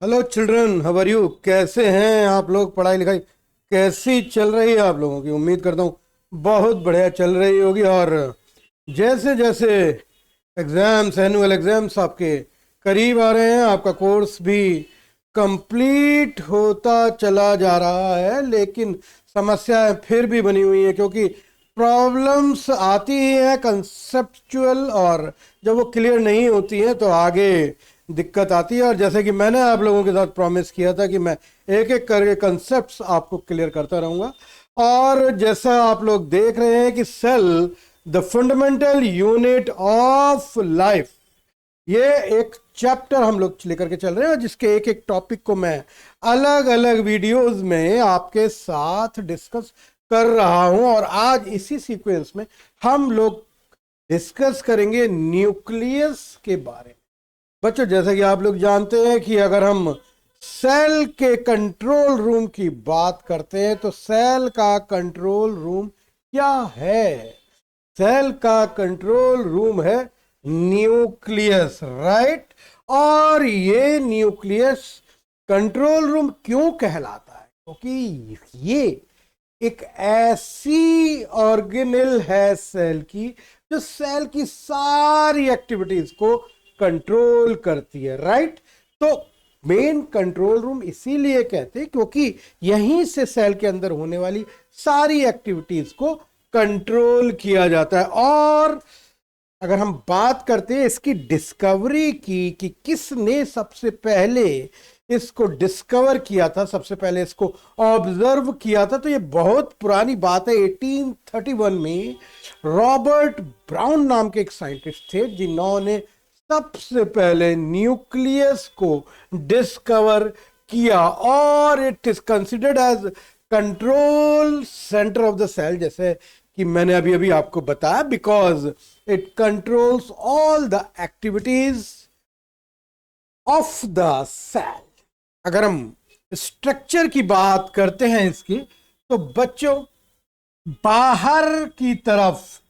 Hello children, how are you? कैसे हैं आप लोग? पढ़ाई लिखाई कैसी चल रही है आप लोगों की? उम्मीद करता हूँ बहुत बढ़िया चल रही होगी। और जैसे जैसे एग्जाम्स, एनुअल एग्जाम्स आपके करीब आ रहे हैं, आपका कोर्स भी कंप्लीट होता चला जा रहा है, लेकिन समस्याएं फिर भी बनी हुई हैं क्योंकि प्रॉब्लम्स आती ही हैं कंसेप्चुअल, और जब वो क्लियर नहीं होती हैं तो आगे दिक्कत आती है। और जैसे कि मैंने आप लोगों के साथ प्रॉमिस किया था कि मैं एक एक करके कंसेप्ट्स आपको क्लियर करता रहूँगा। और जैसा आप लोग देख रहे हैं कि cell the fundamental unit of life, ये एक चैप्टर हम लोग लेकर के चल रहे हैं, जिसके एक एक टॉपिक को मैं अलग अलग वीडियोस में आपके साथ डिस्कस कर रहा हूं। और आज इसी सीक्वेंस में हम लोग डिस्कस करेंगे न्यूक्लियस के बारे में। बच्चों, जैसा कि आप लोग जानते हैं कि अगर हम सेल के कंट्रोल रूम की बात करते हैं तो सेल का कंट्रोल रूम क्या है? सेल का कंट्रोल रूम है न्यूक्लियस, राइट? और ये न्यूक्लियस कंट्रोल रूम क्यों कहलाता है? क्योंकि ये एक ऐसी ऑर्गेनेल है सेल की जो सेल की सारी एक्टिविटीज को कंट्रोल करती है, राइट? तो मेन कंट्रोल रूम इसीलिए कहते हैं क्योंकि यहीं से सेल के अंदर होने वाली सारी एक्टिविटीज को कंट्रोल किया जाता है। और अगर हम बात करते हैं इसकी डिस्कवरी की कि किसने सबसे पहले इसको डिस्कवर किया था, सबसे पहले इसको ऑब्जर्व किया था, तो ये बहुत पुरानी बात है। 1831 में रॉबर्ट ब्राउन नाम के एक साइंटिस्ट थे जिन्होंने सबसे पहले न्यूक्लियस को डिस्कवर किया। और it is considered as control centre of the cell, जैसे कि मैंने अभी अभी आपको बताया, because it controls all the activities of the cell. अगर हम स्ट्रक्चर की बात करते हैं इसकी, तो बच्चों बाहर की तरफ,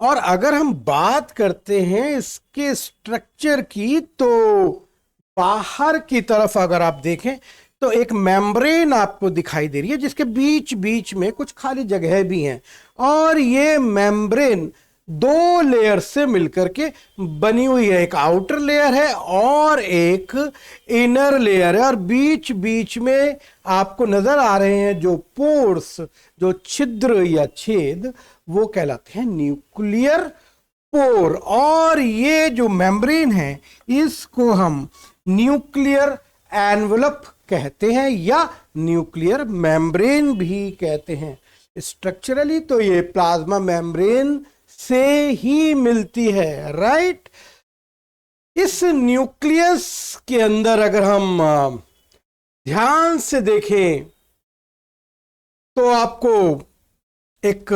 और अगर हम बात करते हैं इसके स्ट्रक्चर की, तो बाहर की तरफ अगर आप देखें तो एक मेम्ब्रेन आपको दिखाई दे रही है जिसके बीच बीच में कुछ खाली जगह भी हैं। और ये मेम्ब्रेन दो लेयर से मिलकर के बनी हुई है, एक आउटर लेयर है और एक इनर लेयर है। और बीच बीच में आपको नजर आ रहे हैं जो पोर्स, जो छिद्र या छेद, वो कहलाते हैं न्यूक्लियर पोर। और ये जो मेम्ब्रेन है इसको हम न्यूक्लियर एनवलप कहते हैं या न्यूक्लियर मेम्ब्रेन भी कहते हैं। स्ट्रक्चरली तो ये प्लाज्मा मेम्ब्रेन से ही मिलती है, राइट? इस न्यूक्लियस के अंदर अगर हम ध्यान से देखें तो आपको एक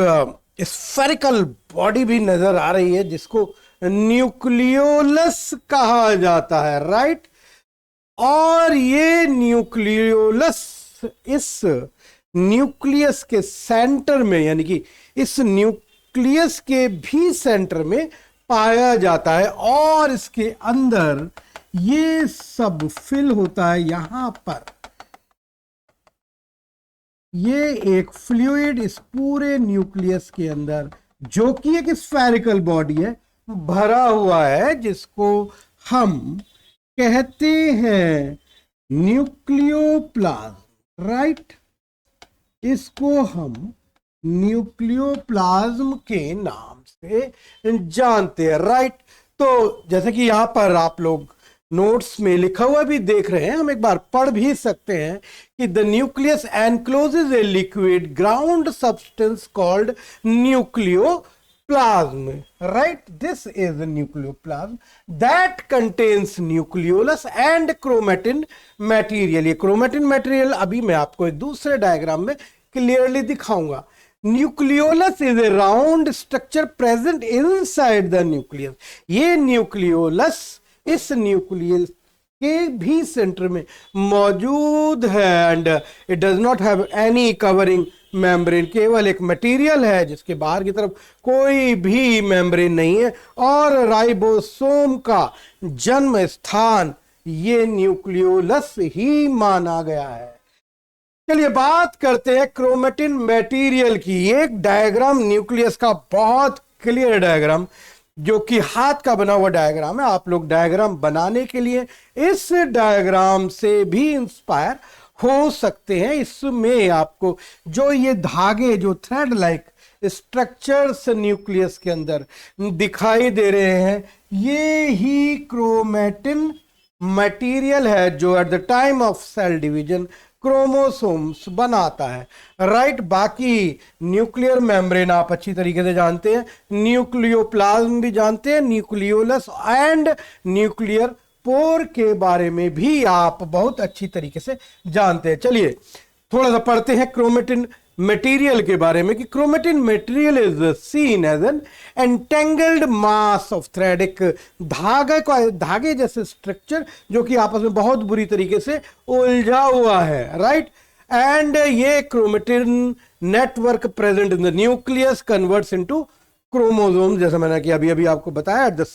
स्फेरिकल बॉडी भी नजर आ रही है जिसको न्यूक्लियोलस कहा जाता है, राइट? और ये न्यूक्लियोलस इस न्यूक्लियस के सेंटर में, यानी कि इस न्यूक्लियस के भी सेंटर में पाया जाता है। और इसके अंदर ये सब फिल होता है यहां पर। ये एक फ्लूइड इस पूरे न्यूक्लियस के अंदर, जो कि एक स्फेरिकल बॉडी है, भरा हुआ है, जिसको हम कहते हैं न्यूक्लियोप्लाज्म, राइट? इसको हम न्यूक्लियोप्लाज्म के नाम से जानते हैं, राइट? तो जैसे कि यहां पर आप लोग नोट्स में लिखा हुआ भी देख रहे हैं, हम एक बार पढ़ भी सकते हैं कि the nucleus encloses a liquid ground substance called nucleoplasm, right? This is nucleoplasm that contains nucleolus and chromatin material. ये क्रोमेटिन मटेरियल अभी मैं आपको एक दूसरे डायग्राम में क्लियरली दिखाऊंगा। Nucleolus is A round structure present inside the nucleus. ये nucleolus इस न्यूक्लियस के भी सेंटर में मौजूद है। And it does not have any covering membrane, केवल एक मटेरियल है जिसके बाहर की तरफ कोई भी मेम्ब्रेन नहीं है। और राइबोसोम का जन्म स्थान ये न्यूक्लियोलस ही माना गया है। चलिए बात करते हैं क्रोमेटिन मटेरियल की। एक डायग्राम न्यूक्लियस का बहुत क्लियर डायग्राम, जो कि हाथ का बना हुआ डायग्राम है। आप लोग डायग्राम बनाने के लिए इस डायग्राम से भी इंस्पायर हो सकते हैं। इसमें आपको जो ये धागे, जो थ्रेड लाइक स्ट्रक्चर्स न्यूक्लियस के अंदर दिखाई दे रहे हैं, ये ही क्रोमेटिन मटेरियल है जो at the time of cell division chromosomes बनाता है। राइट। बाकी न्यूक्लियर मेम्ब्रेन आप अच्छी तरीके से जानते हैं, न्यूक्लियोप्लाज्म भी जानते हैं, न्यूक्लियोलस एंड न्यूक्लियर पोर के बारे में भी आप बहुत अच्छी तरीके से जानते हैं। चलिए थोड़ा सा पढ़ते हैं क्रोमेटिन मटेरियल के बारे में कि chromatin material is seen as an entangled mass of thread, एक धागे जैसे स्ट्रक्चर जो कि आपस में बहुत बुरी तरीके से उलझा हुआ है। राइट। एंड ये chromatin network present in the nucleus converts into chromosome, जैसा मैंने कि अभी अभी आपको बताया, at the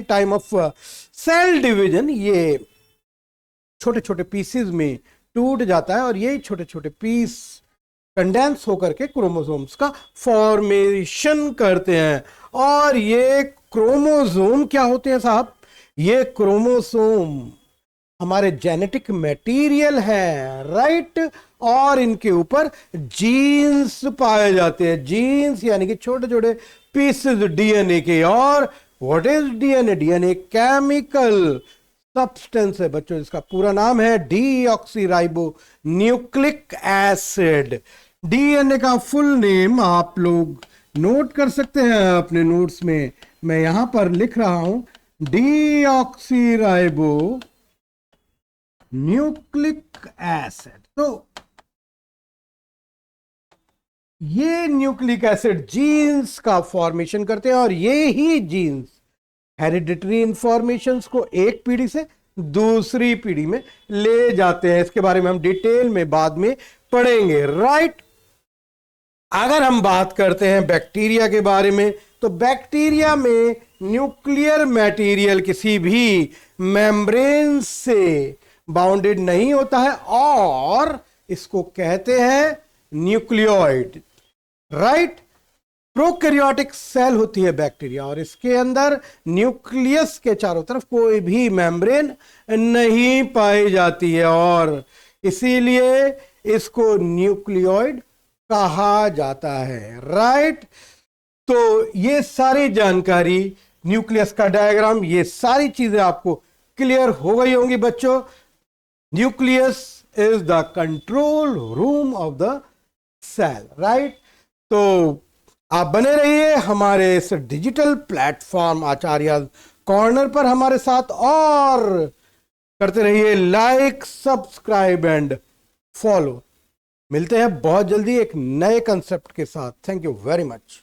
time of cell division ये छोटे छोटे पीसेस में टूट जाता है और यही छोटे छोटे पीस कंडेंस होकर के क्रोमोसोम्स का फॉर्मेशन करते हैं। और ये क्रोमोसोम क्या होते हैं साहब? ये क्रोमोसोम हमारे जेनेटिक मटेरियल है। राइट। और इनके ऊपर जीन्स पाए जाते हैं। जीन्स यानी कि छोटे छोटे पीसेस डीएनए के। और what is DNA? DNA chemical substance है बच्चों, इसका पूरा नाम है डीऑक्सीराइबो न्यूक्लिक एसिड। डीएनए का फुल नेम आप लोग नोट कर सकते हैं अपने नोट्स में, मैं यहां पर लिख रहा हूं डीऑक्सीराइबो न्यूक्लिक एसिड। तो ये न्यूक्लिक एसिड जीन्स का फॉर्मेशन करते हैं और ये ही जीन्स हेरिडिटरी इंफॉर्मेशंस को एक पीढ़ी से दूसरी पीढ़ी में ले जाते हैं। इसके बारे में हम डिटेल में बाद में पढ़ेंगे। राइट। अगर हम बात करते हैं बैक्टीरिया के बारे में, तो बैक्टीरिया में न्यूक्लियर मटेरियल किसी भी मेम्ब्रेन से बाउंडेड नहीं होता है और इसको कहते हैं न्यूक्लियोइड। राइट। प्रोकैरियोटिक सेल होती है बैक्टीरिया और इसके अंदर न्यूक्लियस के चारों तरफ कोई भी मेम्ब्रेन नहीं पाई जाती है और इसीलिए इसको न्यूक्लियोइड कहा जाता है। राइट। तो ये सारी जानकारी, न्यूक्लियस का डायग्राम, ये सारी चीजें आपको क्लियर हो गई होंगी बच्चों। Nucleus is the control room of the cell. Right. तो आप बने रहिए हमारे इस डिजिटल प्लेटफॉर्म आचार्य कॉर्नर पर हमारे साथ और करते रहिए लाइक, सब्सक्राइब एंड फॉलो। मिलते हैं बहुत जल्दी एक नए कंसेप्ट के साथ। Thank you very much.